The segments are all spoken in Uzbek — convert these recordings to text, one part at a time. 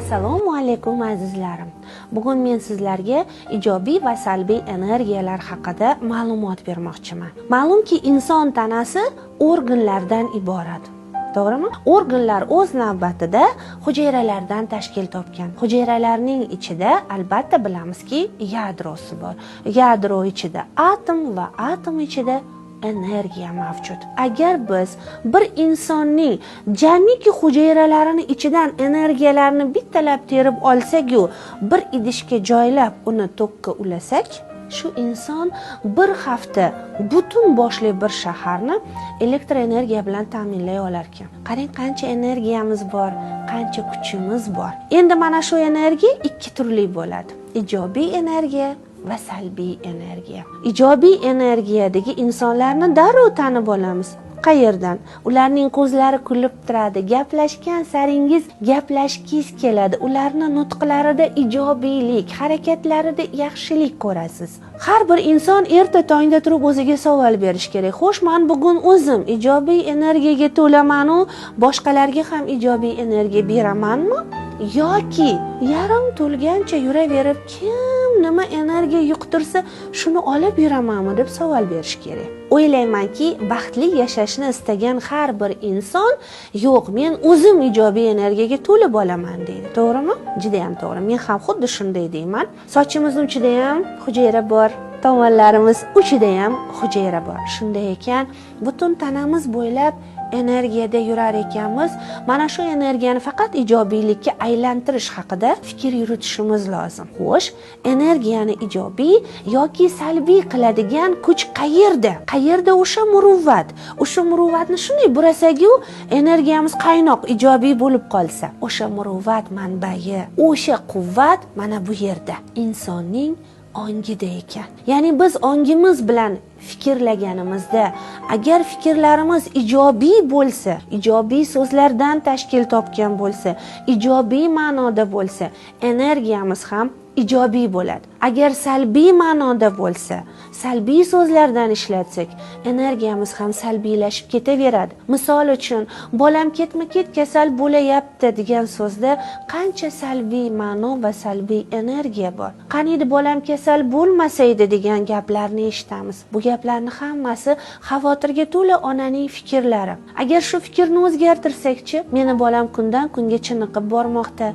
Assalomu alaykum azizlarim. Bugun men sizlarga ijobiy va salbiy energiyalar haqida ma'lumot bermoqchiman. Ma'lumki, inson tanasi organlardan iborat. To'g'rimi? Organlar o'z navbatida hujayralardan tashkil topgan. Hujayralarning ichida albatta bilamizki, yadrosi bor. Yadro ichida atom va atom ichida energiya mavjud. Agar biz bir insonning jamiki hujayralarini ichidan energiyalarni bittalab terib olsak-yu, bir idishga joylab uni tokka ulasak, shu inson bir hafta butun boshli bir shaharni elektr energiya bilan ta'minlay olar ekan. Qarang, qancha energiyamiz bor, qancha kuchimiz bor. Endi mana shu energiya ikki turli bo'ladi. Ijobiy energiya va salbiy energiya. Ijobiy energiyadagi insonlarni darrov tanib olamiz. Qayerdan? Ularning ko'zlari kulib turadi, gaplashgan saringiz gaplashgingiz keladi. Ularning nutqlarida ijobiylik, harakatlarida yaxshilik ko'rasiz. Har bir inson erta tongda turib o'ziga savol berish kerak. Xo'sh, men bugun o'zim ijobiy energiyaga to'laman u boshqalarga ham ijobiy energiya beramanmi? Yoki yarim to'lgancha yuraverib, kim nima energiya yuqtirsa, shuni olib yuramanmi deb savol berish kerak. O'ylaymanki, baxtli yashashni istagan har bir inson, yo'q, men o'zim ijobiy energiyaga to'lib olaman deydi. To'g'rimi? Juda ham to'g'ri. Men ham xuddi shunday deyman. Sochimizning ichida ham hujayra bor, tomonlarimiz uchida ham hujayra bor. Shunday ekan, butun tanamiz bo'ylab energiyada yurar ekanmiz. Mana shu energiyani faqat ijobiylikka aylantirish haqida fikr yuritishimiz lozim. Xo'sh, energiyani ijobiy yoki salbiy qiladigan kuch qayerda? Qayerda o'sha muruvvat? O'sha muruvvatni shunday burasak-yu, energiyamiz qaynoq, ijobiy bo'lib qolsa, o'sha muruvvat manbai, o'sha quvvat mana bu yerda, insonning ongida ekan. Ya'ni biz ongimiz bilan fikrlaganimizda, agar fikrlarimiz ijobiy bo'lsa, ijobiy so'zlardan tashkil topgan bo'lsa, ijobiy ma'noda bo'lsa, energiyamiz ham ijobiy bo'ladi. Agar salbiy ma'noda bo'lsa, salbiy so'zlardan ishlatsak, energiyamiz ham salbiylashib ketaveradi. Misol uchun, bolam ketma-ket kasal bo'layapti degan so'zda qancha salbiy ma'no va salbiy energiya bor. Qaniydi bolam kasal bo'lmasaydi degan gaplarni eshitamiz. Bu gaplarni hammasi xavotirga to'la onaning fikrlari. Agar shu fikrni o'zgartirsakchi, meni bolam kundan kunga chiniqib bormoqda,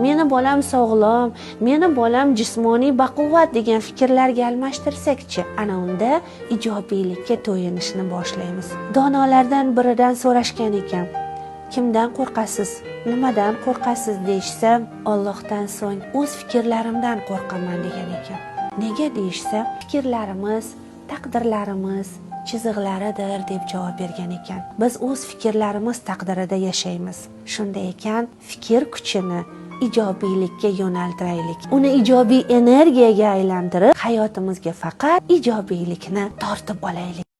meni bolam sog'lom, meni bolam jismoniy baquvvat degan fikrlarga almashtirsakchi, ana unda ijobiylikka to'yinishni boshlaymiz. Donolardan biridan so'rashgan ekan, kimdan qo'rqasiz, nimadan qo'rqasiz deyishsa, Allohdan so'ng o'z fikrlarimdan qo'rqaman degan ekan. Nega deyishsa, fikrlarimiz, taqdirlarimiz chiziqlaridir deb javob bergan ekan. Biz o'z fikrlarimiz taqdirida yashaymiz. Shunday ekan, fikr kuchini ijobiylikka yo'naltiraylik. Uni ijobiy energiyaga aylantirib, hayotimizga faqat ijobiylikni tortib olaylik.